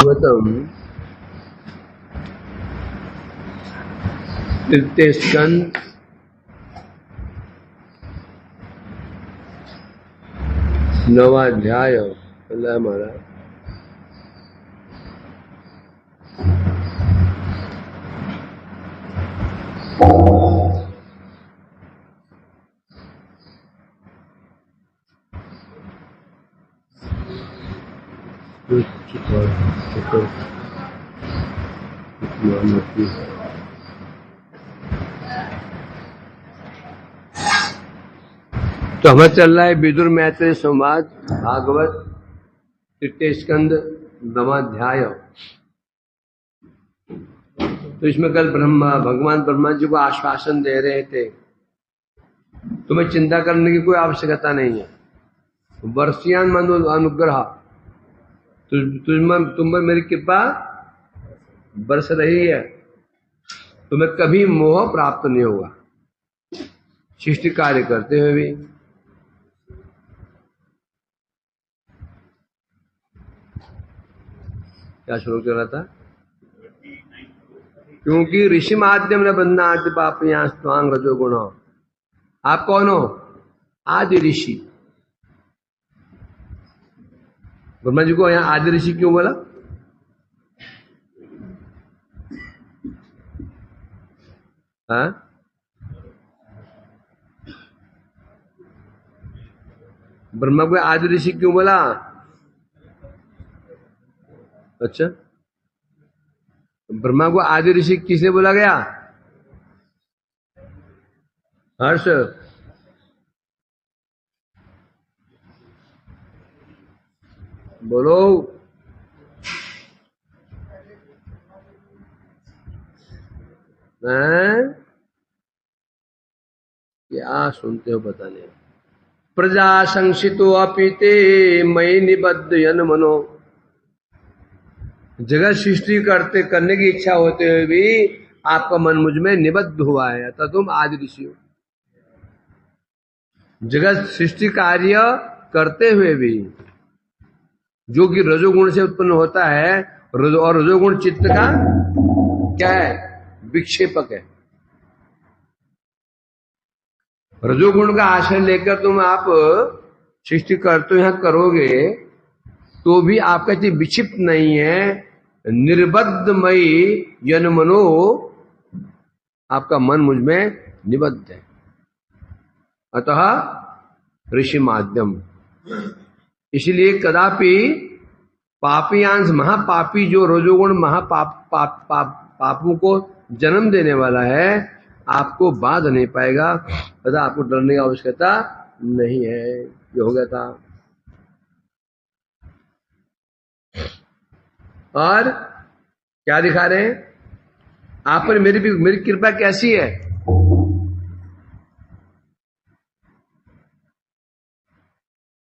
भागवतम तृतीय स्कंद नवा अध्याय। अल्लाह महाराज तो हमें चल रहा है विदुर मैत्रेय संवाद भागवत तृतीय स्कंद नवाध्याय। तो इसमें कल भगवान ब्रह्मा जी को आश्वासन दे रहे थे, तुम्हें चिंता करने की कोई आवश्यकता नहीं है। वर्षियान मनो अनुग्रह, तुम पर मेरी कृपा बरस रही है, तुम्हें कभी मोह प्राप्त नहीं होगा सृष्टि कार्य करते हुए भी। क्या श्लोक चल रहा था? क्योंकि ऋषि माध्यम न बंधनाति पापयां स्वांग रजो गुण। आप कौन हो? आदि ऋषि। ब्रह्मा जी को यहां आदि ऋषि क्यों बोला? हाँ, ब्रह्मा को आदि ऋषि क्यों बोला? अच्छा, ब्रह्मा को आदि ऋषि किसे बोला गया? हर्ष, बोलो। क्या सुनते हो पता नहीं। प्रजा संशितो अपीते मई निबद्ध यन मनो। जगत सृष्टि करने की इच्छा होते हुए भी आपका मन मुझ में निबद्ध हुआ है, अतः तुम आदि ऋषि हो। जगत सृष्टि कार्य करते हुए भी, जो कि रजोगुण से उत्पन्न होता है, और रजोगुण चित्त का क्या है? विक्षेपक है। रजोगुण का आश्रय लेकर तुम आप सृष्टि करते यहां करोगे तो भी आपका चीज विक्षिप्त नहीं है। निर्बद्धमयी यन मनो, आपका मन मुझ में निबद्ध है। अतः ऋषि माध्यम। इसलिए कदापि पापीयांश महापापी, जो रजोगुण पापों को जन्म देने वाला है, आपको बाध नहीं पाएगा। अतः आपको डरने की आवश्यकता नहीं है। ये हो गया था। और क्या दिखा रहे हैं? आप पर मेरी कृपा कैसी है?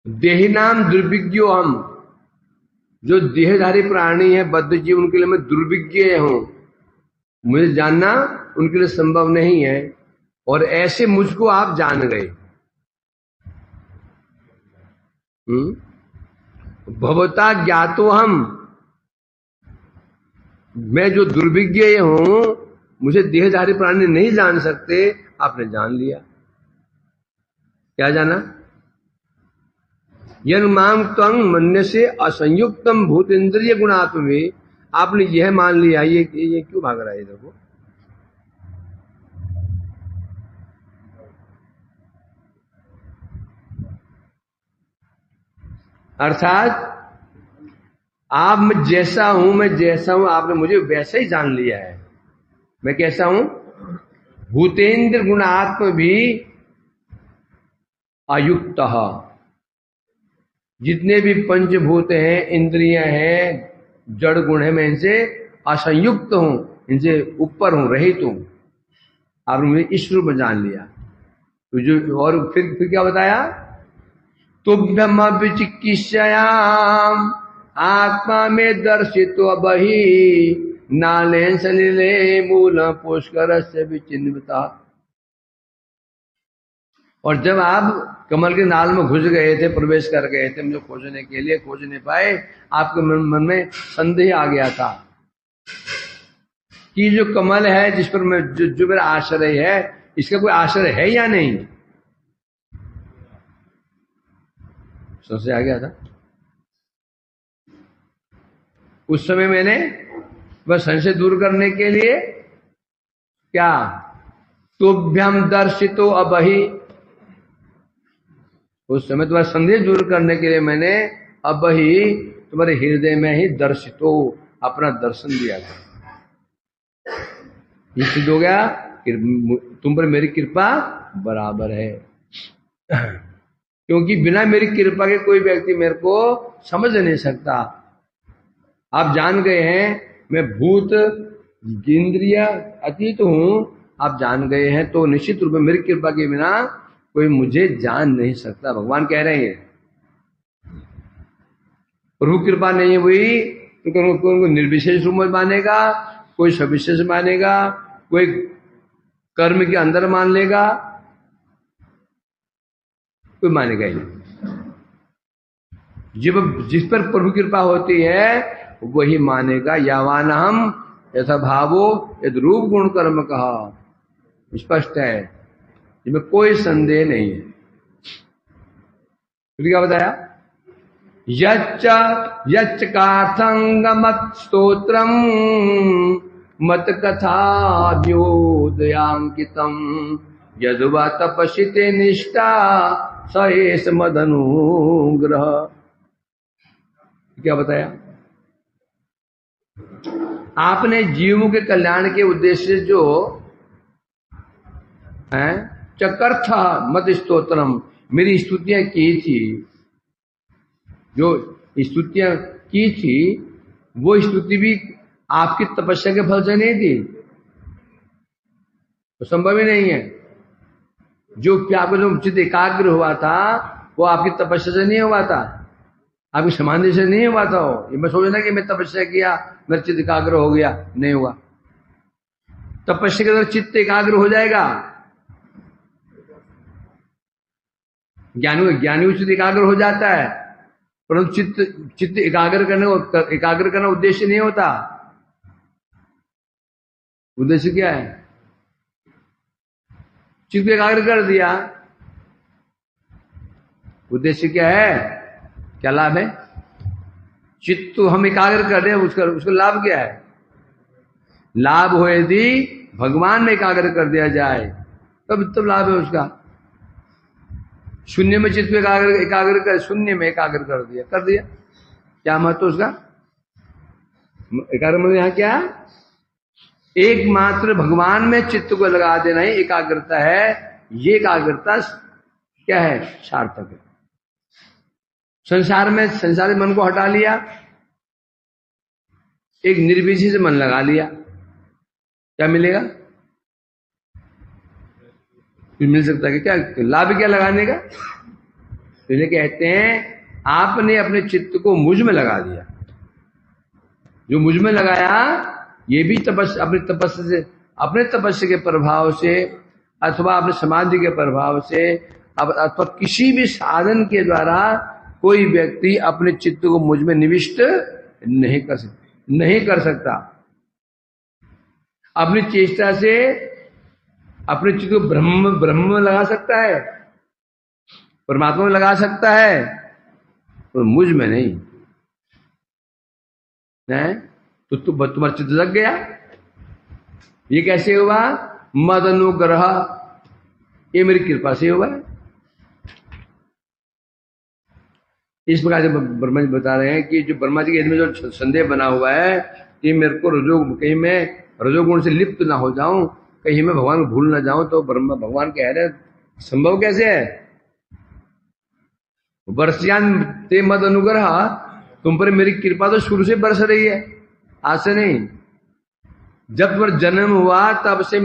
देहिनाम दुर्विज्ञो हम, जो देहधारी प्राणी है, बद्ध जीव, उनके लिए मैं दुर्विज्ञ हूं। मुझे जानना उनके लिए संभव नहीं है, और ऐसे मुझको आप जान गए। भवता ज्ञातो हम, मैं जो दुर्विज्ञ हूं, मुझे देहधारी प्राणी नहीं जान सकते, आपने जान लिया। क्या जाना? यन माम त्वं मन्य से असंयुक्तम भूत इंद्रिय गुणात्म। आपने यह मान लिया। ये क्यों भाग रहा है? देखो, अर्थात आप मैं जैसा हूं, आपने मुझे वैसा ही जान लिया है। मैं कैसा हूं? भूतेन्द्र गुणात्म भी अयुक्त। जितने भी पंचभूत हैं, इंद्रियां हैं, जड़ गुण है, मैं इनसे असंयुक्त हूं, इनसे ऊपर हूं, रहित हूं। आपने मुझे ईश्वर में जान लिया। तो जो, और फिर क्या बताया? तुभ्यम विचिकित्सयाम आत्मा में दर्शितो बही नालेन सलिले मूल पुष्कर से विचिन्विता। और जब आप कमल के नाल में घुस गए थे, प्रवेश कर गए थे मुझे खोजने के लिए, खोज नहीं पाए। आपके मन में संदेह आ गया था कि जो कमल है जिस पर मैं जो मेरा आश्रय है, इसका कोई आश्रय है या नहीं, संशय आ गया था। उस समय मैंने वह संशय दूर करने के लिए क्या, तुभ्यम दर्शितो अबहि, उस समय तुम्हारा संदेह दूर करने के लिए मैंने अबहि तुम्हारे हृदय में ही दर्शितो अपना दर्शन दिया था। ये सिद्ध हो गया तुम पर मेरी कृपा बराबर है, क्योंकि बिना मेरी कृपा के कोई व्यक्ति मेरे को समझ नहीं सकता। आप जान गए हैं मैं भूत इंद्रिय अतीत हूं, आप जान गए हैं, तो निश्चित रूप में मेरी कृपा के बिना कोई मुझे जान नहीं सकता। भगवान कह रहे हैं प्रभु कृपा नहीं हुई तो कोई निर्विशेष रूप में मानेगा, कोई सविशेष मानेगा, कोई कर्म के अंदर मान लेगा, कोई मानेगा ही नहीं। जिस पर प्रभु कृपा होती है वही मानेगा। यावान हम यथा भावो यद रूप गुण कर्म कहा, स्पष्ट है, इसमें कोई संदेह नहीं है। फिर क्या बताया, यच्च कार्थंगमत स्तोत्रम मत कथा व्योदयांकितम यदवा तपसिते निष्ठा सहेस मदनुग्रह। क्या बताया, आपने जीवों के कल्याण के उद्देश्य से जो है चकर्थ मत स्तोत्रम, मेरी स्तुतियां की थी, जो स्तुतियां की थी वो स्तुति भी आपकी तपस्या के फल से नहीं थी, तो संभव ही नहीं है। जो आपका जो चित्त एकाग्र हुआ था वो आपकी तपस्या से नहीं हुआ था, आपकी समाधि से नहीं हुआ था। ये मैं सोचना कि मैं तपस्या किया मेरा चित्त एकाग्र हो गया, नहीं हुआ। तपस्या के अंदर चित्त एकाग्र हो जाएगा, ज्ञानी चित्त एकाग्र हो जाता है, परंतु चित्त एकाग्र करना उद्देश्य नहीं होता। उद्देश्य क्या है, चित्त एकाग्र कर दिया, उद्देश्य क्या है, क्या लाभ है। चित्त तो हम एकाग्र कर रहे हैं, उसका लाभ क्या है। लाभ हो यदि भगवान में एकाग्र कर दिया जाए तब लाभ है उसका। शून्य में चित्त को एकाग्र कर, शून्य में एकाग्र कर दिया क्या महत्व उसका। एकाग्र में यहां क्या, एकमात्र भगवान में चित्त को लगा देना ही एकाग्रता है। ये एकाग्रता क्या है, सार्थक है। संसार मन को हटा लिया, एक निर्विशेष मन लगा लिया, क्या मिलेगा, फिर मिल सकता है क्या, लाभ क्या लगाने का। इसलिए कहते हैं आपने अपने चित्त को मुझ में लगा दिया, जो मुझ में लगाया ये भी अपने तपस्या के प्रभाव से अथवा अपने समाधि के प्रभाव से अथवा किसी भी साधन के द्वारा कोई व्यक्ति अपने चित्त को मुझ में निविष्ट नहीं कर सकता। अपनी चेष्टा से अपने चित्त को ब्रह्म में लगा सकता है, परमात्मा में लगा सकता है, और मुझ में नहीं है। तो तुम्हारा चित्त लग गया। ये कैसे हुआ, मद अनुग्रह, ये मेरी कृपा से हुआ है। इस प्रकार से ब्रह्मा जी बता रहे हैं कि जो ब्रह्मा जी के में जो संदेह बना हुआ है कि मेरे को कहीं मैं रजोगुण से लिप्त ना हो जाऊं, कहीं मैं भगवान को भूल ना जाऊं, तो भगवान कह रहे संभव कैसे है। वर्षयान ते मद अनुग्रह, तुम पर मेरी कृपा तो शुरू से बरस रही है, आज से नहीं। जब तुम्हारा जन्म हुआ तब से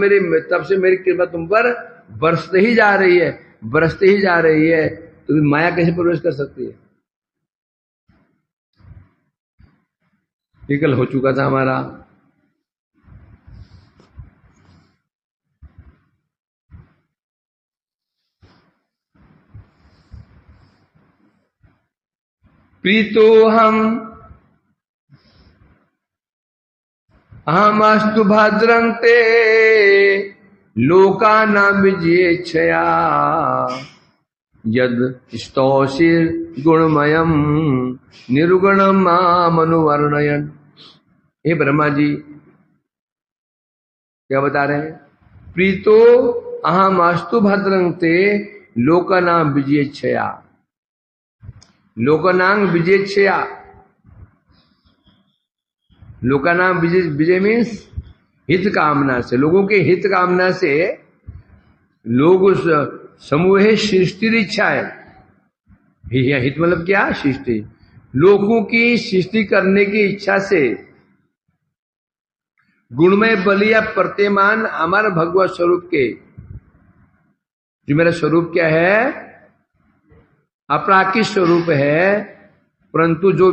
मेरी कृपा तुम पर बरसते ही जा रही है, तो माया कैसे प्रवेश कर सकती है। कल हो चुका था हमारा। प्रीतोहम अहमस्तु भद्रं ते लोकानां विजयेच्छया यद स्तौषिर गुणमयम निर्गुणम मामनुवर्णयन। हे ब्रह्मा जी क्या बता रहे हैं? प्रीतो अहमस्तु भद्रं ते लोकानां विजयेच्छया। लोकानां विजयेच्छया, लोकानां विजय मीन्स हित कामना से, लोगों के हित कामना से लोग उस समूह सृष्टि इच्छा है। हित मतलब क्या? सृष्टि, लोगों की सृष्टि करने की इच्छा से गुणमय बलि या प्रतिमान हमारा भगवत स्वरूप के, जो मेरा स्वरूप क्या है? अपराकित स्वरूप है। परंतु जो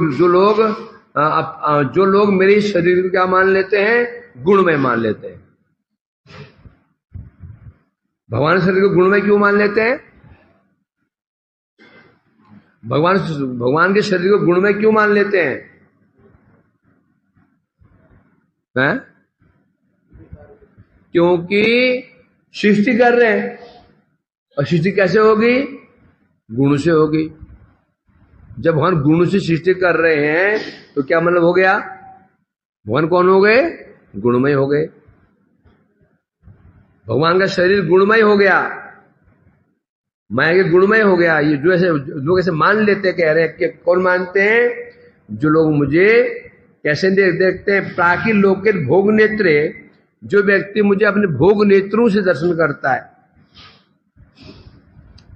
लोग मेरे शरीर को क्या मान लेते हैं? गुणमय मान लेते हैं। भगवान शरीर को गुणमय क्यों मान लेते हैं? भगवान के शरीर को गुणमय क्यों मान लेते हैं? हैं? क्योंकि सृष्टि कर रहे हैं, और सृष्टि कैसे होगी? गुण से होगी। जब भगवान गुण से सृष्टि कर रहे हैं तो क्या मतलब हो गया? भगवान कौन हो गए? गुणमय हो गए। भगवान का शरीर गुणमय हो गया, माया के गुणमय हो गया। ये जो ऐसे लोग ऐसे मान लेते, कह रहे हैं कि कौन मानते हैं? जो लोग मुझे कैसे देखते हैं? प्राकृतिक लोक के भोग नेत्रे, जो व्यक्ति मुझे अपने भोग नेत्रों से दर्शन करता है।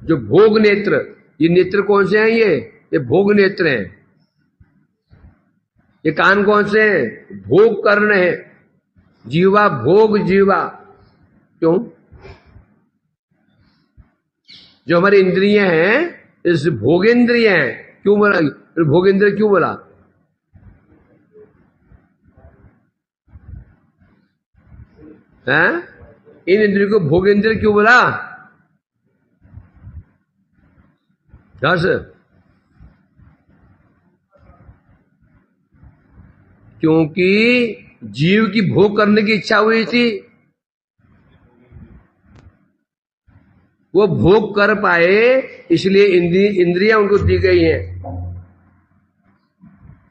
जो भोग नेत्र, ये नेत्र कौन से हैं? ये भोग नेत्र हैं। ये कान कौन से हैं? भोग कर्ण है। जीवा भोग जीवा। क्यों? जो हमारी इंद्रियां हैं, इस भोगेंद्रिय हैं। क्यों बोला भोगेंद्रिय? क्यों बोला? हैं? इन इंद्रियों को भोगेंद्रिय क्यों बोला? क्योंकि जीव की भोग करने की इच्छा हुई थी, वो भोग कर पाए, इसलिए इंद्रियां उनको दी गई हैं।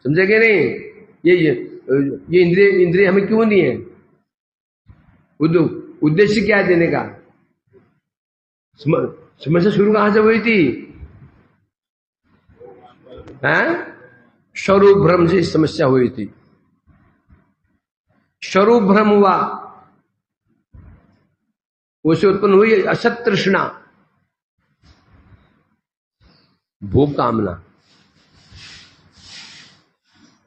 समझेंगे नहीं? ये इंद्रिय हमें क्यों दी है? उद्देश्य क्या है देने का? समस्या शुरू कहां से हुई थी? स्वरूप भ्रम से समस्या हुई थी। स्वरूप भ्रम हुआ, उसे उत्पन्न हुई असत तृष्णा, भोग कामना।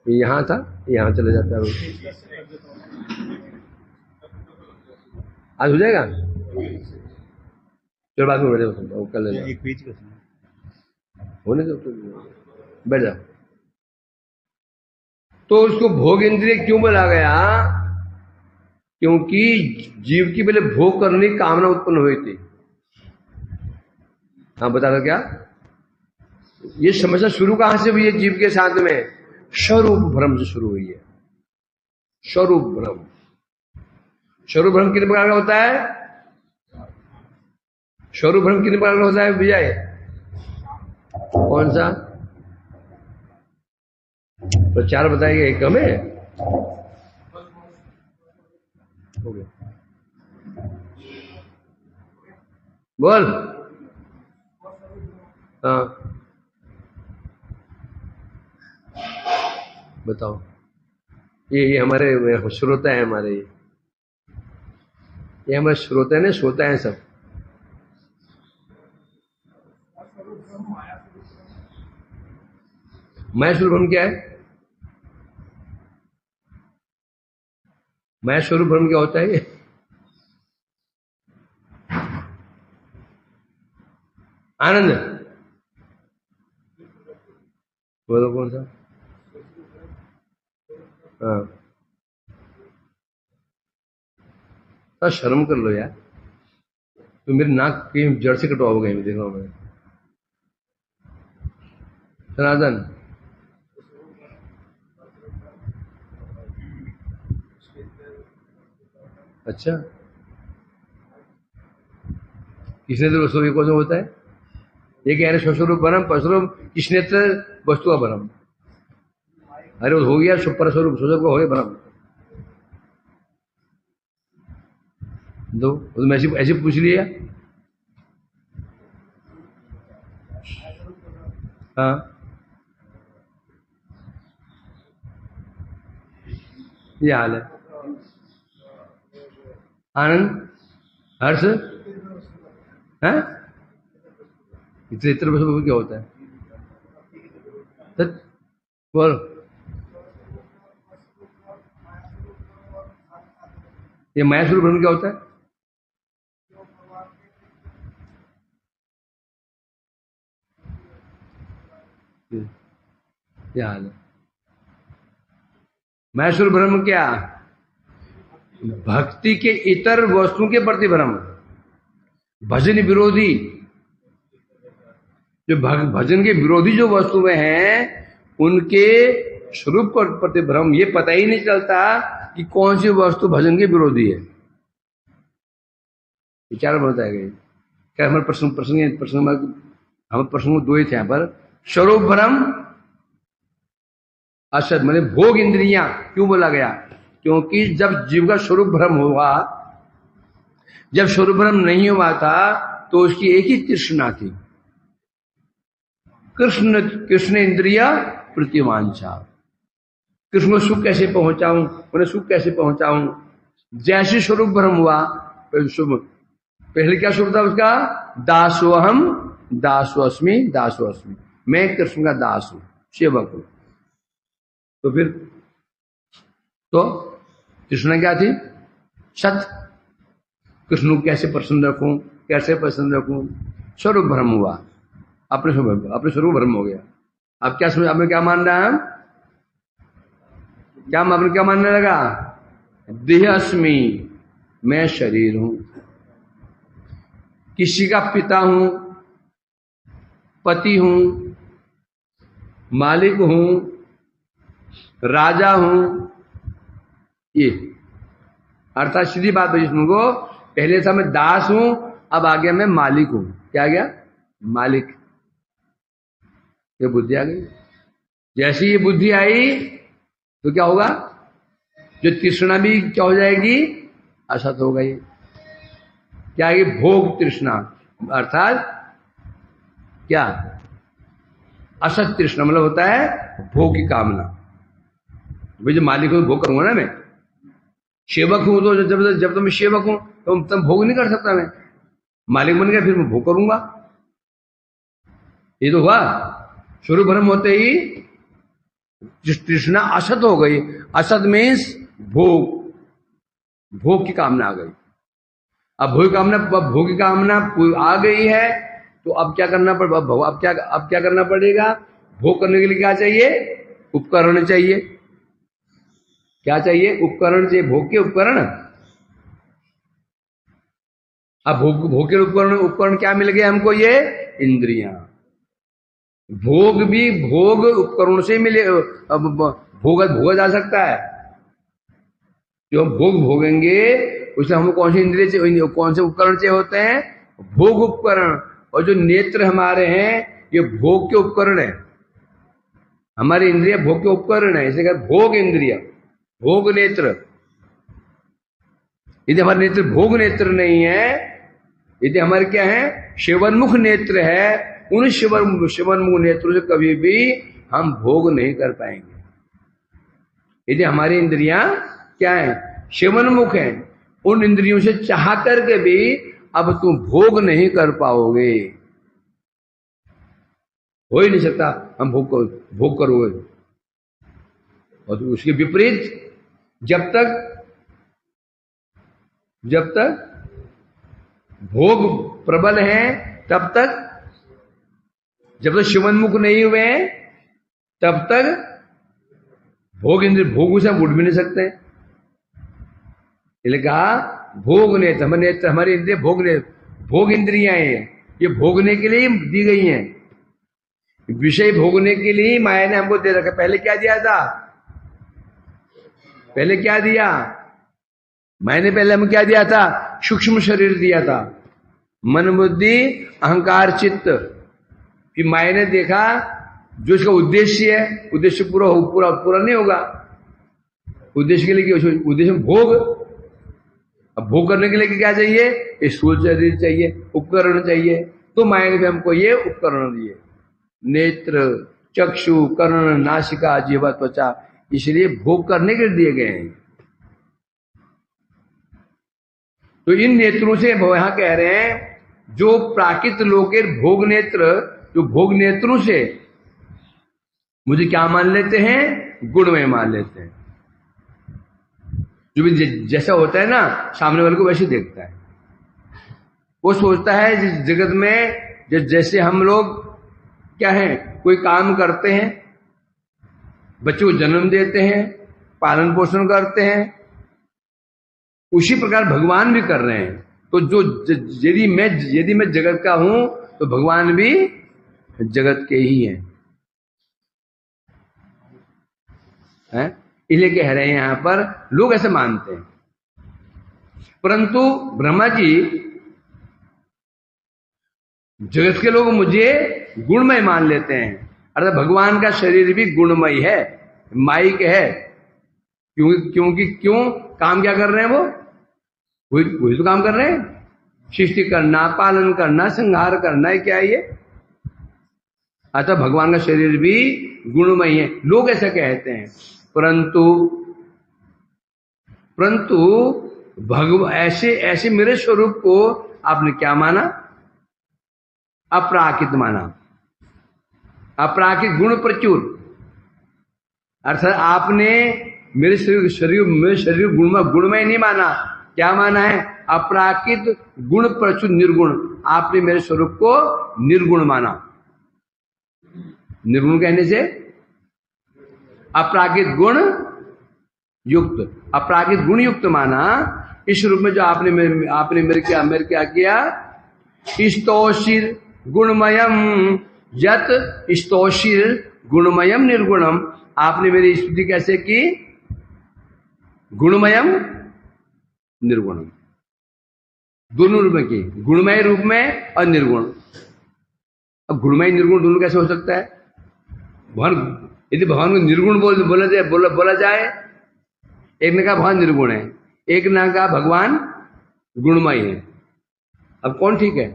यहां था, यहां चले जाता है। आज हो जाएगा? चलो बाद में बैठे, कर लेना, होने दो, बैठ जाओ। तो उसको भोग इंद्रिय क्यों बोला गया? क्योंकि जीव की पहले भोग करने की कामना उत्पन्न हुई थी। हाँ, बता दो क्या? ये समस्या शुरू कहां से हुई है जीव के साथ में? स्वरूप भ्रम से शुरू हुई है। स्वरूप भ्रम। स्वरूप भ्रम कितने प्रकार का होता है? स्वरूप भ्रम कितने प्रकार का होता है विजय? कौन सा? तो चार बताइए, एक कम है? हो गया, बोल। हाँ बताओ। ये हमारे श्रोता है, हमारे ये हमारे श्रोता है ना, श्रोता है सब। माया स्वरूप भ्रम क्या है? माया स्वरूप भ्रम क्या होता है? आनंद बोलो, कौन सा? हाँ, तो शर्म कर लो यार, तो मेरी नाक की जड़ से कटवाओगे। देखो मैं सनातन, अच्छा, किस नेत्र वस्तु कौन सा होता है? ये कह रहे स्वस्वरूप ब्रह्म, परस्वरूप किस नेत्र वस्तु का ब्रह्म। अरे वो हो गया परस्वरूप, स्वस्वरूप हो गया ब्रह्म। दो तो ऐसे ऐसे पूछ लिया। हाँ, ये हाल है। आनंद, हर्ष है, इतर वस्तु क्या होता है? बोल, ये माया स्वरूप ब्रह्म क्या होता है? क्या हाल है? माया स्वरूप ब्रह्म क्या? भक्ति के इतर वस्तुओं के प्रति भ्रम, भजन विरोधी, जो भजन के विरोधी जो वस्तुएं हैं उनके स्वरूप पर प्रति भ्रम। ये पता ही नहीं चलता कि कौन सी वस्तु भजन के विरोधी है। विचार बनता है क्या? हमारे प्रसंग हम प्रसंग दो ही थे यहाँ पर। स्वरूप भ्रम, असत मैंने भोग इंद्रियां क्यों बोला गया? क्योंकि जब जीव का स्वरूप भ्रम हुआ, जब स्वरूप भ्रम नहीं हुआ था तो उसकी एक ही तृष्णा थी, कृष्ण कृष्ण इंद्रिया प्रतिवांछा। कृष्ण को सुख कैसे पहुंचाऊं, उन्हें सुख कैसे पहुंचाऊं। जैसे स्वरूप भ्रम हुआ, पहले क्या स्वरूप था उसका? दासोहम दासोस्मि दासोस्मि, मैं कृष्ण का दास हूं, सेवक हूं। तो फिर तो कृष्ण क्या थी? सत। कृष्ण को कैसे प्रसन्न रखूं, कैसे प्रसन्न रखूं? स्वरूप भ्रम हुआ, अपने स्वरूप भ्रम हो गया। अब क्या समझ, आपने क्या मान रहा है? क्या आपने क्या मानने लगा? देह अस्मि, मैं शरीर हूं, किसी का पिता हूं, पति हूं, मालिक हूं, राजा हूं। ये अर्थात सीधी बात है जिसमें को पहले था मैं दास हूं, अब आ गया मैं मालिक हूं। क्या आ गया? मालिक। ये बुद्धि आ गई। जैसी ये बुद्धि आई तो क्या होगा? जो तृष्णा भी क्या हो जाएगी? असत हो गई। क्या है? भोग तृष्णा, अर्थात क्या? असत तृष्णा मतलब होता है भोग की कामना। भाई जो मालिक हूं भोग करूंगा ना, मैं सेवक हूं तो जब तो मैं सेवक हूं तो तब भोग नहीं कर सकता। मैं मालिक बन गया फिर मैं भोग करूंगा। ये तो हुआ स्वरूप भ्रम होते ही तृष्णा असत हो गई। असत मीन्स भोग, भोग की कामना आ गई। अब भोग की कामना आ गई है तो अब क्या करना अब क्या करना पड़ेगा? भोग करने के लिए क्या चाहिए? उपकरण चाहिए। क्या चाहिए? उपकरण चाहिए, भोग के उपकरण। अब भोग के उपकरण क्या मिल गए हमको? ये इंद्रियां। भोग भी भोग उपकरण से मिले, भोगा जा सकता है। जो हम भोग भोगेंगे उसमें हमको कौन सी इंद्रिय चाहिए, कौन से उपकरण चाहिए होते हैं? भोग उपकरण। और जो नेत्र हमारे हैं ये भोग के उपकरण है। हमारी इंद्रिय भोग के उपकरण है, इसे कहते भोग इंद्रिय, भोग नेत्र। यदि हमारे नेत्र भोग नेत्र नहीं है, यदि हमारे क्या है? शिवन्मुख नेत्र है, उन शिवन्मुख नेत्रों से कभी भी हम भोग नहीं कर पाएंगे। यदि हमारी इंद्रियां क्या है? शिवन्मुख है, उन इंद्रियों से चाह करके भी अब तुम भोग नहीं कर पाओगे। हो ही नहीं सकता हम भोग करोगे। और उसके विपरीत जब तक भोग प्रबल है तब तक, जब तक शिवन्मुख नहीं हुए तब तक भोग इंद्रिय, भोग से हम उठ भी नहीं सकते। इसलिए कहा भोग नेत्र, हमारी इंद्रिय भोग इंद्रियां हैं, ये भोगने के लिए दी गई हैं। विषय भोगने के लिए माया ने हमको दे रखा। पहले क्या दिया था? पहले क्या दिया? मैंने पहले हमें क्या दिया था? सूक्ष्म शरीर दिया था, मन बुद्धि अहंकार चित्त। कि मैंने देखा जो इसका उद्देश्य है, उद्देश्य पूरा नहीं होगा। उद्देश्य के लिए क्या? उद्देश्य भोग। अब भोग करने के लिए क्या चाहिए? स्थूल शरीर चाहिए, उपकरण चाहिए। तो मैंने भी हमको ये उपकरण दिए, नेत्र चक्षु कर्ण नासिका जिह्वा त्वचा, इसलिए भोग करने के लिए दिए गए हैं। तो इन नेत्रों से यहां कह रहे हैं जो प्राकृत लोकेर भोग नेत्र, जो भोग नेत्रों से मुझे क्या मान लेते हैं? गुणमय मान लेते हैं। जो भी जैसा होता है ना, सामने वाले को वैसे देखता है। वो सोचता है जिस जगत में जैसे हम लोग क्या है, कोई काम करते हैं, बच्चे को जन्म देते हैं, पालन पोषण करते हैं, उसी प्रकार भगवान भी कर रहे हैं। तो जो यदि मैं जगत का हूं तो भगवान भी जगत के ही हैं। इसलिए कह रहे हैं यहां पर लोग ऐसे मानते हैं, परंतु ब्रह्मा जी जगत के लोग मुझे गुणमय मान लेते हैं। अर्थात भगवान का शरीर भी गुणमय है, माइक है। क्यों काम क्या कर रहे हैं? वही तो काम कर रहे हैं, सृष्टि करना, पालन करना, संहार करना है। क्या है ये? अतः भगवान का शरीर भी गुणमय है, लोग ऐसा कहते हैं। परंतु ऐसे मेरे स्वरूप को आपने क्या माना? अपराकित माना, अपराकित गुण प्रचुर। अर्थात आपने मेरे शरीर गुणमय नहीं माना। क्या माना है? अपराकित गुण प्रचुर निर्गुण। आपने मेरे स्वरूप को निर्गुण माना। निर्गुण कहने से अपराकित गुण युक्त, अपराकित गुण युक्त माना। इस रूप में जो आपने मेरे क्या किया? स्तोषिर गुणमयम यत स्तोषिर गुणमयम निर्गुणम। आपने मेरी स्तुति कैसे की? गुणमयम निर्गुणम, दोनों रूप में की, गुणमय रूप में और निर्गुण। अब गुणमय निर्गुण दोनों कैसे हो सकता है? यदि भगवान को निर्गुण बोला जाए, एक ने कहा भगवान निर्गुण है, एक ने कहा भगवान गुणमय है, अब कौन ठीक है?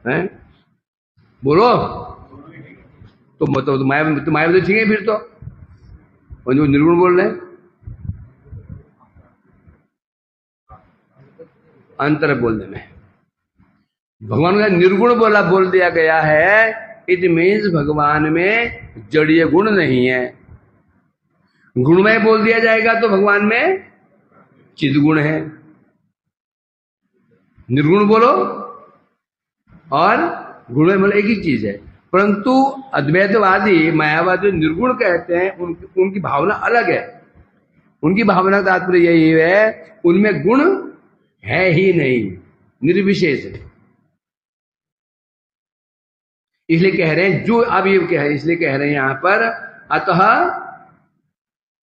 हैं? बोलो। तो मतलब तो माया तो ठीक है फिर तो, और जो निर्गुण बोल रहे हैं अंतर बोलने में। भगवान का निर्गुण बोल दिया गया है, इट मीन्स भगवान में जड़ीय गुण नहीं है। गुणमय बोल दिया जाएगा तो भगवान में चिद्गुण है। निर्गुण बोलो और गुणमय बोलो, एक ही चीज है। परंतु अद्वैतवादी मायावादी निर्गुण कहते हैं, उनकी भावना अलग है। उनकी भावना का तात्पर्य यही है, उनमें गुण है ही नहीं, निर्विशेष है। इसलिए कह रहे हैं, जो अब ये कह रहे, इसलिए कह रहे हैं यहां पर, अतः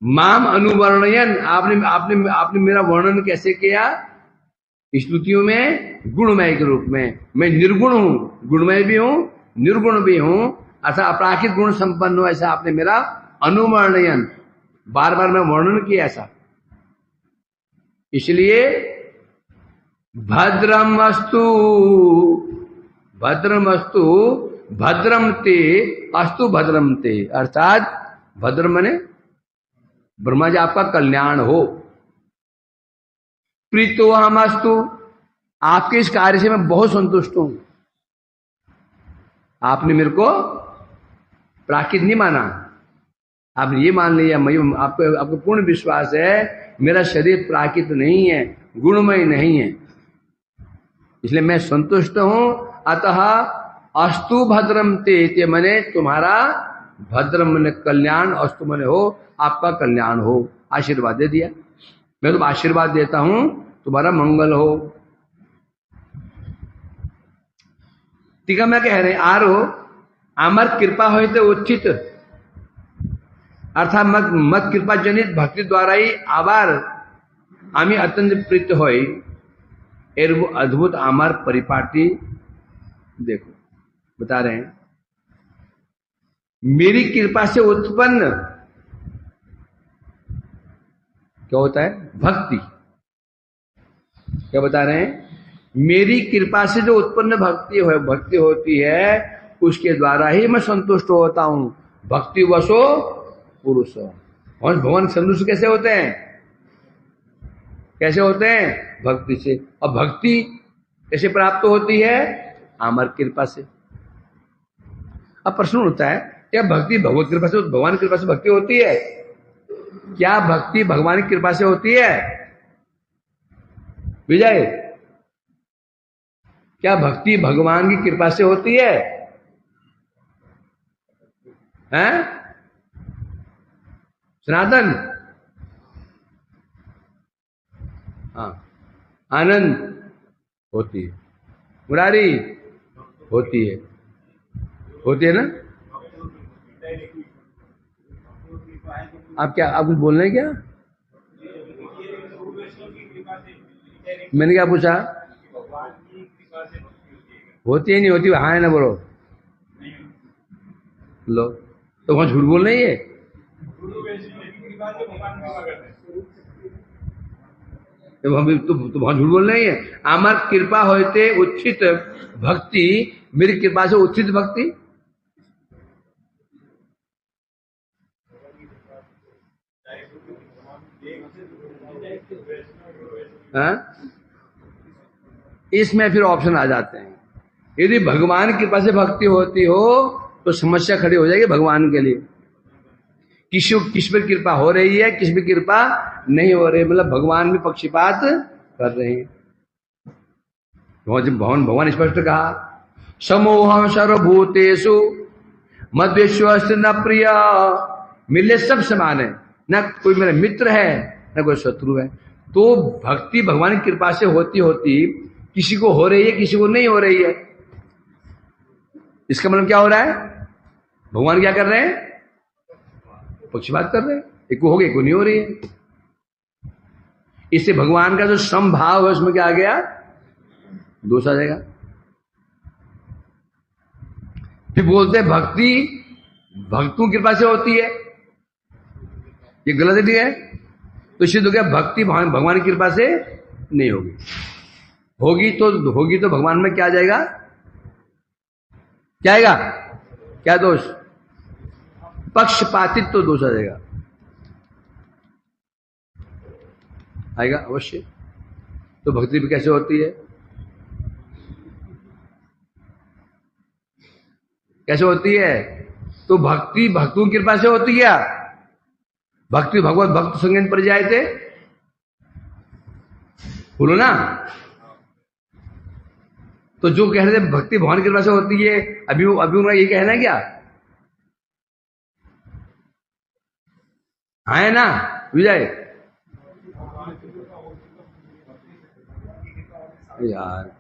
माम अनुवर्णयन। आपने मेरा वर्णन कैसे किया? स्तुतियों में गुणमय के रूप में। मैं निर्गुण हूं, गुणमय भी हूं, निर्गुण भी हूं, अर्थात अपराकित गुण संपन्न हो, ऐसा आपने मेरा अनुवर्णयन, बार बार मैं वर्णन किया ऐसा। इसलिए भद्रम अस्तु भद्रम ते अस्तु भद्रम ते। अर्थात भद्रम माने ब्रह्मा जी आपका कल्याण हो। प्रीतो हम अस्तु, आपके इस कार्य से मैं बहुत संतुष्ट हूं। आपने मेरे को प्राकृत नहीं माना, आपने ये मान लिया, आपको पूर्ण विश्वास है मेरा शरीर प्राकृत नहीं है, गुणमय नहीं है, इसलिए मैं संतुष्ट हूं। अतः अस्तु भद्रम ते मने तुम्हारा, भद्रम मने कल्याण, अस्तु मने हो आपका कल्याण हो। आशीर्वाद दे दिया, मैं तुम आशीर्वाद देता हूं तुम्हारा मंगल हो। टीका में कह रहे आरो आमर कृपा होते उचित, अर्थात मत कृपा जनित भक्ति द्वारा ही आबार आमी अत्यंत प्रीत होई एर वो अद्भुत आमार परिपाटी देखो बता रहे हैं। मेरी कृपा से उत्पन्न क्या होता है? भक्ति। क्या बता रहे हैं? मेरी कृपा से जो उत्पन्न भक्ति होती है उसके द्वारा ही मैं संतुष्ट होता हूं। भक्ति वसो पुरुष। और भगवान संतुष्ट कैसे होते हैं? कैसे होते हैं? भक्ति से। और भक्ति कैसे प्राप्त होती है? आमर कृपा से। अब प्रश्न होता है क्या भक्ति भगवत कृपा से, भगवान की कृपा से भक्ति होती है? क्या भक्ति भगवान की कृपा से होती है? विजय, क्या भक्ति भगवान की कृपा से होती है? हैं? सनातन? हाँ। आनंद होती है। मुरारी होती है। होती है ना? आप कुछ बोल रहे हैं क्या? मैंने क्या पूछा? होती है नहीं होती? हाँ है ना बोलो। लो तो वहां झूठ बोल रही है। तो वहां झूठ बोल रही है। आमर कृपा होते उचित भक्ति, मेरी कृपा से उचित भक्ति। हाँ? इसमें फिर ऑप्शन आ जाते हैं। यदि भगवान की कृपा से भक्ति होती हो तो समस्या खड़ी हो जाएगी भगवान के लिए। किस पर कृपा हो रही है, किस पर कृपा नहीं हो रही, मतलब भगवान भी पक्षपात कर रहे हैं। भगवान स्पष्ट कहा समोह सर्वभूतेषु मद्विश्वस्य न प्रिय। मिले सब समान है, न कोई मेरा मित्र है न कोई शत्रु है। तो भक्ति भगवान की कृपा से होती किसी को हो रही है, किसी को नहीं हो रही है। इसका मतलब क्या हो रहा है? भगवान क्या कर रहे हैं? पक्षपात कर रहे हैं। एक को हो गई, एक को नहीं हो रही है। इससे भगवान का जो समभाव है उसमें क्या आ गया? दोष आ जाएगा। फिर बोलते हैं भक्ति भक्तों की कृपा से होती है, ये गलत है। तो सिद्ध हो गया भक्ति भगवान की कृपा से नहीं होगी। होगी तो भगवान में क्या आ जाएगा? क्या आएगा? क्या दोष? पक्षपातित्व तो दोष आ जाएगा। आएगा अवश्य। तो भक्ति भी कैसे होती है? कैसे होती है? तो भक्ति भक्तों की कृपा से होती है। भक्ति भगवत भक्त संज्ञान पर जाए थे, बोलो ना। तो जो कह रहे थे भक्ति भगवान की कृपा से होती है, अभी उनका ये कहना है क्या? हाँ है ना विजय? यार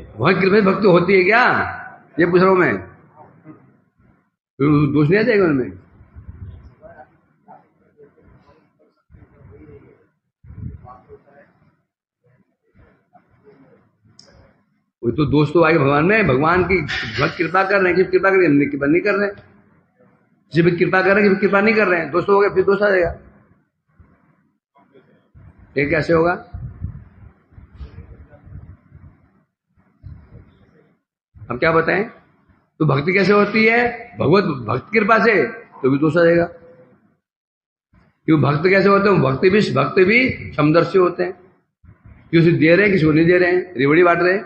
भगवान की कृपा से भक्ति होती है क्या? ये पूछ रहा हूं मैं। दोष नहीं आ जाएगा उनमें? वो तो दोष तो आएगा भगवान में। भगवान की भक्त कृपा कर रहे हैं, किस कृपा कर रहे हैं? कृपा नहीं कर रहे हैं। जिस कृपा कर रहे हैं, कृपा नहीं कर रहे हैं, दोष हो गया, फिर दोष आ जाएगा। ये कैसे होगा? हम क्या बताएं? तो भक्ति कैसे होती है? भगवत भक्त कृपा से, तो भी दोष आ जाएगा। क्यों भक्त कैसे होते हैं? भक्त भी समदर्शी होते हैं। किसी दे रहे हैं, किसी को नहीं दे रहे हैं, रेवड़ी बांट रहे हैं।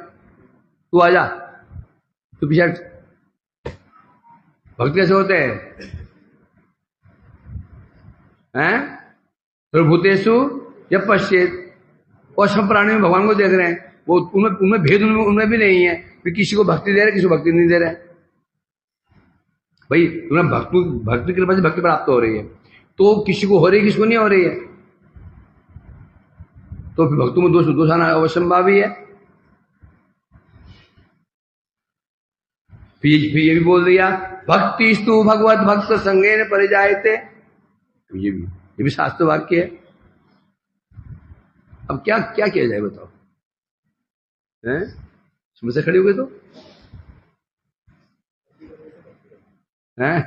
तू आजा, तू पीछे। भक्त कैसे होते हैं? सर्वभूतेषु या पश्चेत। और सब प्राणी में भगवान को देख रहे हैं। वो उनमें भेद उनमें भी नहीं है। फिर किसी को भक्ति दे रहे, किसी को भक्ति नहीं दे रहे। भाई तुम्हें भक्ति कृपा से भक्ति प्राप्त हो रही है, तो किसी को हो रही है, किसी को नहीं हो रही है, तो फिर भक्तों में दोष आना अवश्यंभावी है। फिर ये भी बोल दिया भक्ति स्तु भगवत भक्त संगेन परिजायते, ये भी शास्त्र वाक्य है। अब क्या क्या किया जाए बताओ, हैं? समस्या खड़ी हो गई तो हैं?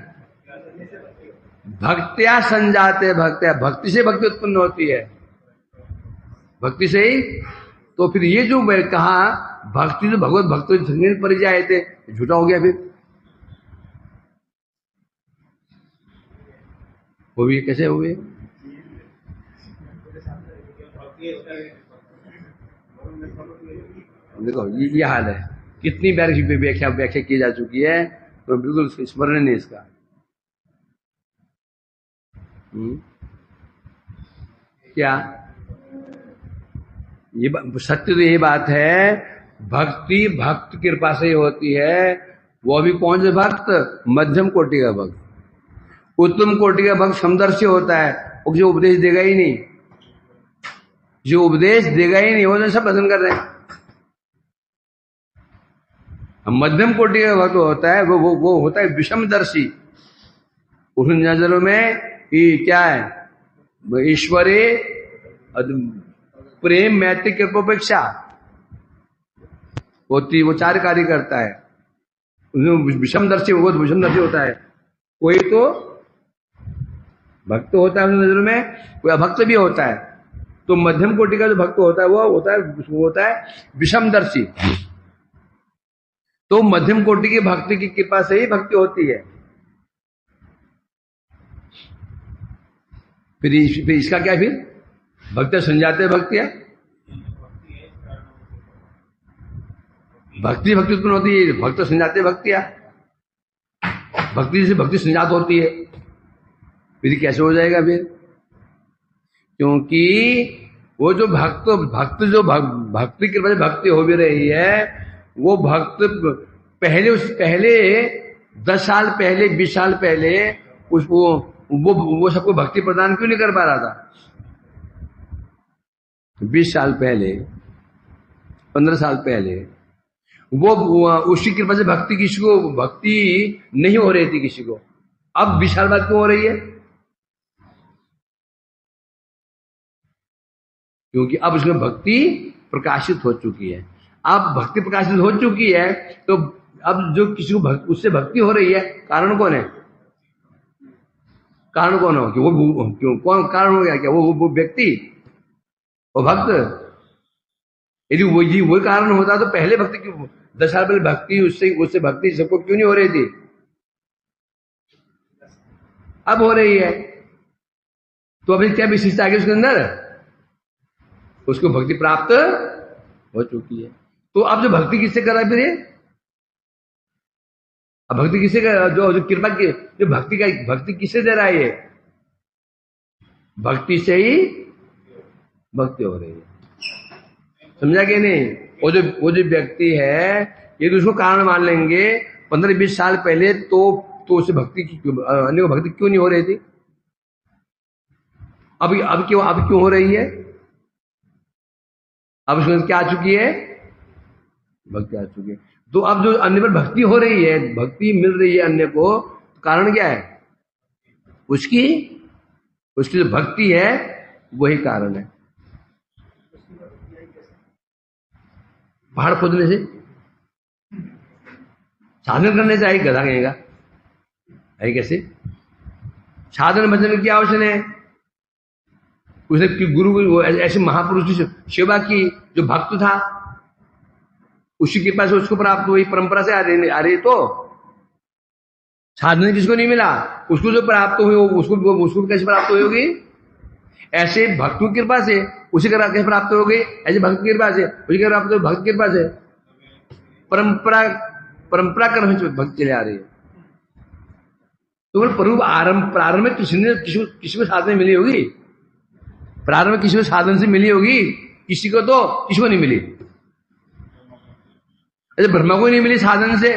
भक्त्या संजाते, भक्त्या, भक्ति से भक्ति उत्पन्न होती है, भक्ति से ही। तो फिर ये जो मैं कहा भक्ति तो भगवत भक्त संगेन परिजायते, झूठा हो गया फिर। वो भी कैसे हुए? देखो ये हाल है, कितनी बार व्याख्या व्याख्या की जा चुकी है, तो बिल्कुल स्मरण नहीं इसका। क्या ये सत्य तो ये बात है, भक्ति भक्त कृपा से ही होती है। वो भी कौन से भक्त? मध्यम कोटि का भक्त। उत्तम कोटि का भक्त समदर्शी होता है, वो जो उपदेश देगा ही नहीं, जो उपदेश देगा ही नहीं, वो तो सब पसंद कर रहे हैं। मध्यम कोटि का भक्त होता है, वो होता है विषमदर्शी। उस नजरों में क्या है? ईश्वरे प्रेम मैत्री कृपोपेक्षा होती, वो चार कार्य करता है। विषमदर्शी विषमदर्शी होता है। कोई तो भक्त होता है उन नजरों में, कोई अभक्त भी होता है। तो मध्यम कोटि का जो भक्त होता है वो होता है विषमदर्शी। तो मध्यम कोटि की भक्ति की कृपा से ही भक्ति होती है। फिर इसका क्या? फिर भक्त संजाते भक्तियां, भक्ति भक्ति उत्पन्न होती है, भक्त संजाते भक्तियां, भक्ति से भक्ति संजात होती है। फिर कैसे हो जाएगा फिर? क्योंकि वो जो भक्त जो भक्ति कृपा से भक्ति हो भी रही है, वो भक्त पहले 10 साल पहले 20 साल पहले उसको वो सबको भक्ति प्रदान क्यों नहीं कर पा रहा था? 20 साल पहले 15 साल पहले वो उसकी कृपा से भक्ति किसी को भक्ति नहीं हो रही थी किसी को। अब 20 साल बाद क्यों हो रही है? क्योंकि अब उसमें भक्ति प्रकाशित हो चुकी है। अब भक्ति प्रकाशित हो चुकी है तो अब जो किसी को उससे भक्ति हो रही है, कारण कौन है? कारण कौन हो? कि वो क्यों कौन कारण हो गया? क्या वो व्यक्ति, वो भक्त? यदि वो कारण होता तो पहले भक्ति क्यों 10 साल पहले भक्ति उससे भक्ति सबको क्यों नहीं हो रही थी? अब हो रही है। तो अभी क्या विशिष्टता आ गई उसके अंदर? उसको भक्ति प्राप्त हो चुकी है। तो अब जो भक्ति किससे कर रहा है फिर? अब भक्ति किससे कर? जो कृपा की जो भक्ति किससे दे रहा है? ये भक्ति से ही भक्ति हो रही है। समझा कि नहीं? वो जो व्यक्ति है, ये तो उसको कारण मान लेंगे 15-20 साल पहले तो उसे भक्ति अन्य को भक्ति क्यों नहीं हो रही थी? अब क्यों हो रही है? अब उसमें क्या आ चुकी है? भक्ति आ चुकी है। तो अब जो अन्य पर भक्ति हो रही है, भक्ति मिल रही है अन्य को, कारण क्या है? उसकी जो भक्ति है वही कारण है। पहाड़ खोदने से, साधन करने से आई गधा कहेगा है? कैसे साधन भजन की आवश्यक है? उसने गुरु ऐसे महापुरुष की सेवा की, जो भक्त था उसी के पास उसको प्राप्त हुई, परंपरा से आ रही। तो साधन किसको नहीं मिला? उसको जो प्राप्त हुई उसको कैसे प्राप्त हुई होगी? ऐसे भक्तों की कृपा से उसी का कैसे प्राप्त हो गई? ऐसे भक्त की कृपा से उसी का प्राप्त हो, भक्त की कृपा से परंपरा क्रम से भक्ति चले आ रही है। तो प्रारंभ में किसी को साधन मिली होगी, प्रारंभ में किसी को साधन से मिली होगी, किसी को नहीं मिली। ऐसे ब्रह्मा को नहीं मिली साधन से।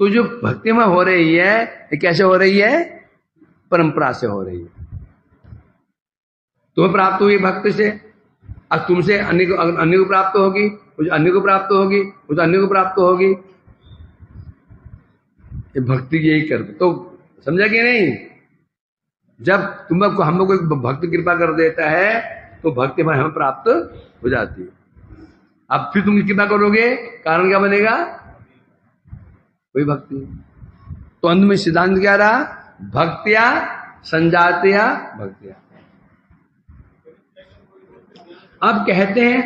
तो जो भक्ति में हो रही है ये कैसे हो रही है? परंपरा से हो रही है। तुम्हें प्राप्त हुई भक्त से, अब तुमसे अन्य को प्राप्त होगी, कुछ अन्य को प्राप्त होगी, कुछ अन्य को प्राप्त होगी। ये भक्ति यही कर, तो समझा कि नहीं? जब तुमको हम लोग कोई भक्त कृपा कर देता है तो भक्ति भाव हमें प्राप्त हो जाती है। अब फिर तुम कृपा करोगे, कारण क्या बनेगा? वही भक्ति। तो अंत में सिद्धांत क्या रहा? भक्तिया संजातया भक्तिया। अब कहते हैं,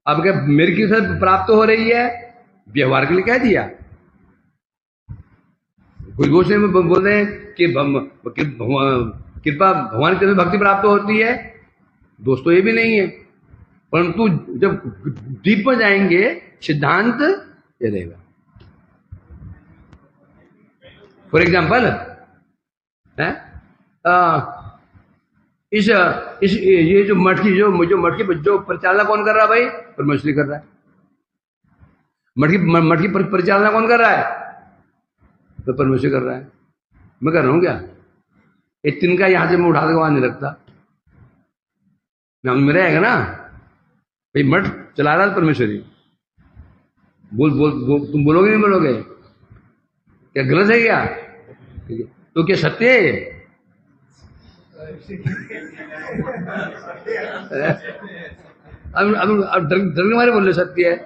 अब क्या मेरी कृपा प्राप्त हो रही है, व्यवहार के लिए कह दिया। कुछ गोष्ठी में बोल रहे हैं कि कृपा भगवान की भक्ति प्राप्त होती है, दोस्तों ये भी नहीं है। परंतु जब डीप में जाएंगे सिद्धांत ये रहेगा। फॉर एग्जाम्पल ये जो मटकी जो परिचालना कौन कर रहा है भाई? परमेश्वर कर रहा है। मटकी परिचालना कौन कर रहा है? तो परमेश्वर कर रहा है। मैं कर रहा हूं क्या? एक तिनका यहां से मैं उठा के वहां नहीं लगता, नाम में रहेगा ना भाई। मठ चला रहा है परमेश्वरी। बोल तुम बोलोगे नहीं बोलोगे? क्या गलत है क्या? तो क्या सत्य है? अब डर के मारे बोल रहे सत्य है?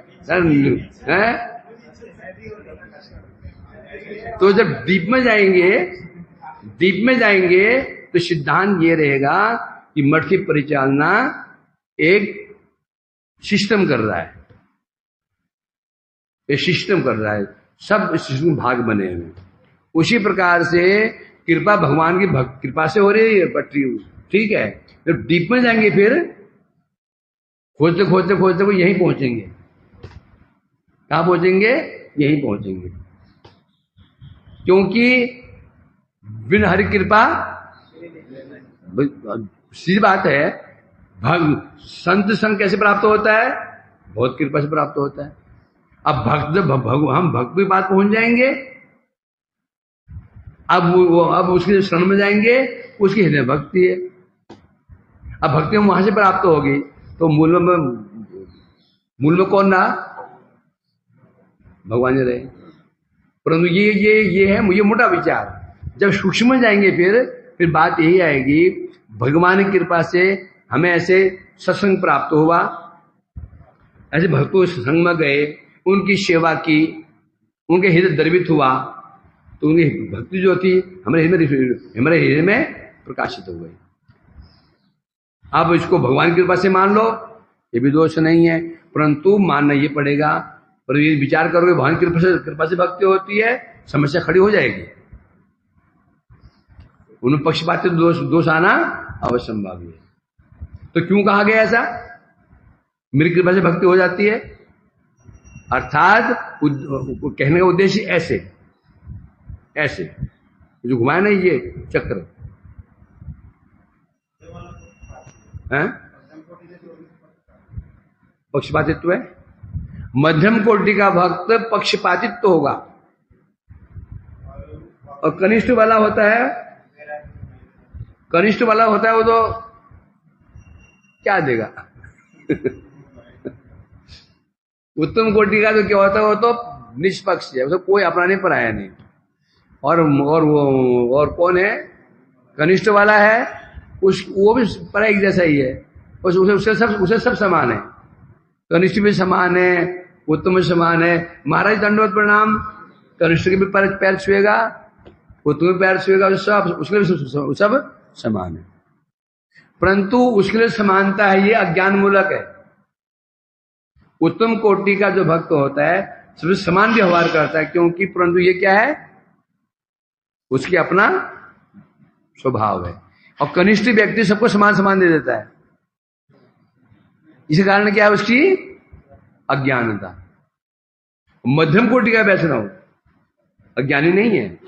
तो जब डीप में जाएंगे तो सिद्धांत ये रहेगा कि मठ की परिचालना एक सिस्टम कर रहा है, एक सिस्टम कर रहा है, सब सिस्टम भाग बने हुए। उसी प्रकार से कृपा भगवान की कृपा से हो रही है पटरी, ठीक है। जब डीप में जाएंगे फिर खोजते वो यहीं पहुंचेंगे। कहां पहुंचेंगे? यहीं पहुंचेंगे, क्योंकि बिन हरि कृपा, सीधी बात है, संत संग कैसे प्राप्त होता है? बहुत कृपा से प्राप्त होता है। अब हम भक्त की बात पहुंच जाएंगे, अब उसके शरण में जाएंगे, उसकी हृदय भक्ति है। अब भक्ति हम वहां से प्राप्त होगी तो मूल में कौन रहा? भगवान जी रहे। परंतु ये है मुझे मोटा विचार। जब सूक्ष्म में जाएंगे फिर बात यही आएगी, भगवान की कृपा से हमें ऐसे सत्संग प्राप्त हुआ, ऐसे भक्तों संग में गए, उनकी सेवा की, उनके हृदय द्रवित हुआ, तो उनकी भक्ति जो थी हमारे हृदय में प्रकाशित हो गई। अब इसको भगवान की कृपा से मान लो, ये भी दोष नहीं है, परंतु मानना ये पड़ेगा। पर ये विचार करोगे भगवान की कृपा से भक्ति होती है, समस्या खड़ी हो जाएगी। उन पक्षपात दोष आना अवश्यंभावी है। तो क्यों कहा गया ऐसा? मेरी कृपा से भक्ति हो जाती है, अर्थात कहने का उद्देश्य ऐसे जो घुमाया नहीं ये चक्र है, पक्षपातित्व है। मध्यम कोटि का भक्त पक्षपातित्व होगा, और कनिष्ठ वाला होता है वो तो क्या देगा? उत्तम कोटि का तो क्या होता है? वो तो निष्पक्ष है, उसको कोई अपना नहीं पराया नहीं। और कौन है? कनिष्ठ वाला है, वो भी पराया जैसा ही है, उसे सब समान है। कनिष्ठ भी समान है, उत्तम भी समान है। महाराज दंडवत प्रणाम, कनिष्ठ के भी पैर छुएगा, उत्तम भी पैर छुएगा, उसके भी सब समान है। परंतु उसके लिए समानता है ये अज्ञान मूलक है। उत्तम कोटि का जो भक्त होता है सबसे समान व्यवहार करता है, क्योंकि परंतु ये क्या है? उसकी अपना स्वभाव है। और कनिष्ठ व्यक्ति सबको समान दे देता है। इसी कारण क्या है? उसकी अज्ञानता। मध्यम कोटि का वैष्णव अज्ञानी नहीं है,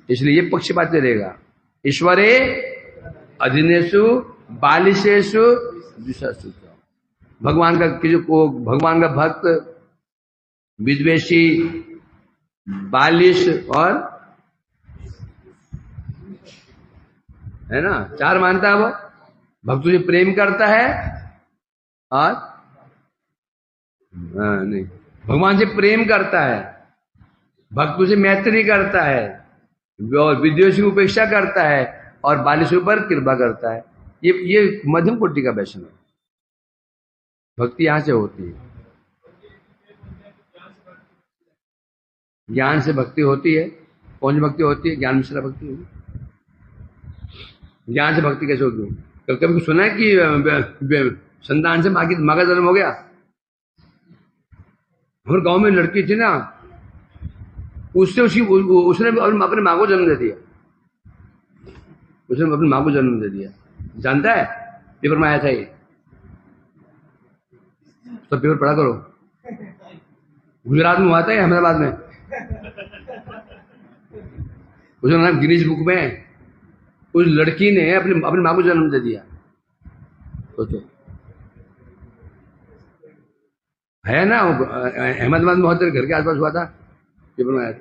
इसलिए ये पक्षपाती रहेगा। ईश्वरे अधीनेषु बालिशेषु द्विषासु। भगवान का भक्त विद्वेषी, बालिश और है ना, चार मानता है वो। भक्त तुझे प्रेम करता है और नहीं, भगवान से प्रेम करता है, भक्त उसे मैत्री करता है, विद्वेषी की उपेक्षा करता है और बालिशों पर कृपा करता है। ये मध्यम कोटि का वैष्णव है। भक्ति यहां से होती है। ज्ञान से भक्ति होती है। कौन सी भक्ति होती है? ज्ञान मिश्रा भक्ति होगी। ज्ञान से भक्ति कैसे होती है? कभी सुना है कि संतान से माँ का जन्म हो गया? हमारे गांव में लड़की थी ना, उसने अपने माँ को जन्म दे दिया। उसने अपनी माँ को जन्म दे दिया। जानता है? पेपर में आया था ये। तो पेपर पढ़ा करो। गुजरात में हुआ था या अहमदाबाद में? उसका नाम गिनीज बुक में। उस लड़की ने अपनी माँ को जन्म दे दिया। सोचो, है ना? अहमदाबाद में बहुत तेरे घर के आसपास हुआ था, पेपर में आया था।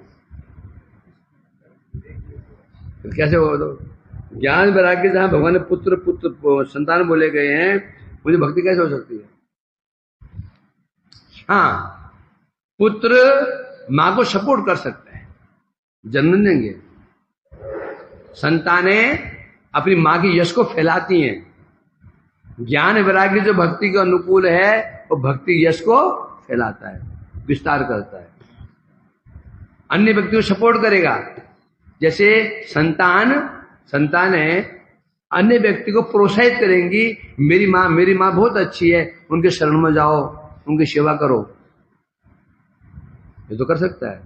कैसे हुआ? तो ज्ञान वैराग्य जहां भगवान ने पुत्र पुत्र संतान बोले गए हैं, मुझे भक्ति कैसे हो सकती है? हाँ, पुत्र मां को सपोर्ट कर सकते हैं, जन्म देंगे। संतानें अपनी मां की यश को फैलाती हैं। ज्ञान वैराग्य जो भक्ति के अनुकूल है, वो भक्ति यश को फैलाता है, विस्तार करता है, अन्य व्यक्ति को सपोर्ट करेगा। जैसे संतान है, अन्य व्यक्ति को प्रोत्साहित करेंगी, मेरी माँ बहुत अच्छी है, उनके शरण में जाओ, उनकी सेवा करो। ये तो कर सकता है,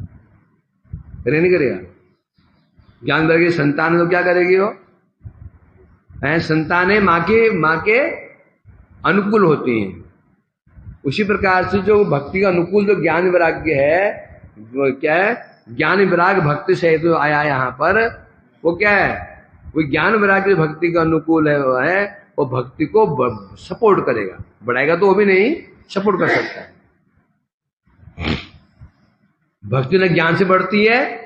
करे नहीं करेगा? ज्ञान वैराग्य संतान तो क्या करेगी वो? संतानें माँ के अनुकूल होती हैं। उसी प्रकार से जो भक्ति का अनुकूल जो ज्ञान वैराग्य है, वो क्या है? ज्ञान वैराग्य भक्ति से तो आया यहाँ पर, वो क्या है? वो ज्ञान वैराग्य भक्ति का अनुकूल है, वो भक्ति को सपोर्ट करेगा। बढ़ाएगा तो वो भी नहीं, सपोर्ट कर सकता है। भक्ति न ज्ञान से बढ़ती है,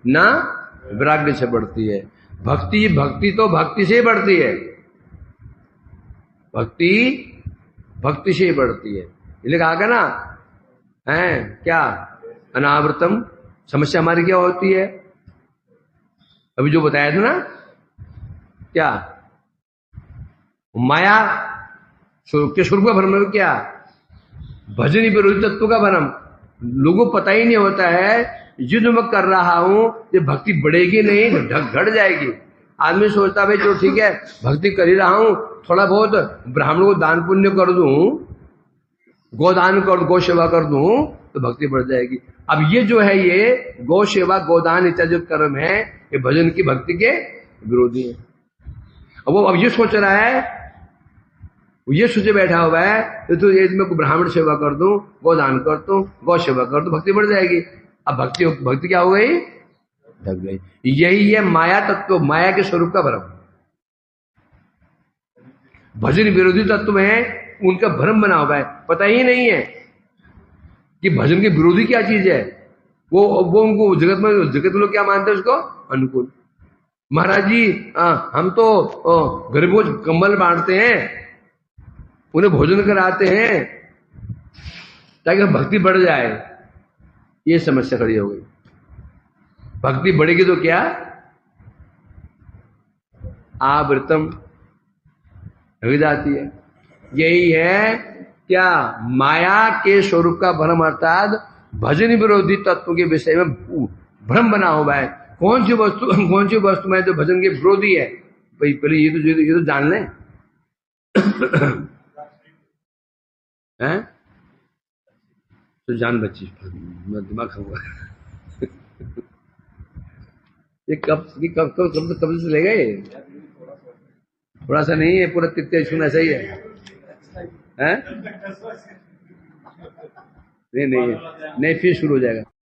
ना वैराग्य से बढ़ती है। भक्ति तो भक्ति से ही बढ़ती है। भक्ति से ही बढ़ती है। इसलिए कहा ना, है क्या? अनावृतम। समस्या हमारी क्या होती है? अभी जो बताया था ना, क्या? माया के स्वरूप का भ्रम है। क्या? भजनी विरोधी तत्व का भ्रम। लोगों को पता ही नहीं होता है, युद्ध में कर रहा हूं, ये भक्ति बढ़ेगी नहीं तो घट जाएगी। आदमी सोचता भाई जो ठीक है, भक्ति कर ही रहा हूं, थोड़ा बहुत ब्राह्मणों को दान पुण्य कर दूं, गोदान कर, गौ सेवा कर दूं, तो भक्ति बढ़ जाएगी। अब ये जो है, ये गौ सेवा गोदान इत्यादि जो कर्म है, ये भजन की भक्ति के विरोधी है। अब वो अब ये सोच रहा है, ये सोचे बैठा हुआ है, तो ये मैं ब्राह्मण सेवा कर दूं, गोदान कर दूं, गौ सेवा कर दूं, भक्ति बढ़ जाएगी। अब भक्ति क्या हो गई? ढक गई। यही है माया तत्व, माया के स्वरूप का भ्रम। भजन विरोधी तत्व है, उनका भ्रम बना हुआ है, पता ही नहीं है कि भजन के विरोधी क्या चीज है। वो उनको जगत में लोग क्या मानते हैं? उसको अनुकूल। महाराज जी हम तो गरीबों को कंबल बांटते हैं, उन्हें भोजन कराते हैं ताकि भक्ति बढ़ जाए। ये समस्या खड़ी हो गई। भक्ति बढ़ेगी तो क्या? आवृतम हो जाती है। यही है क्या? माया के स्वरूप का भ्रम, अर्थात भजन विरोधी तत्व के विषय में भ्रम बना हुआ है। कौन सी वस्तु में जो भजन के विरोधी है? भाई पहले ये तो जान लें। हैं? तो जान बच्ची, दिमाग हुआ। ये कब से ले गए? थोड़ा सा नहीं है, पूरा तित्ते सुना सही है। हैं? नहीं फिर शुरू हो जाएगा।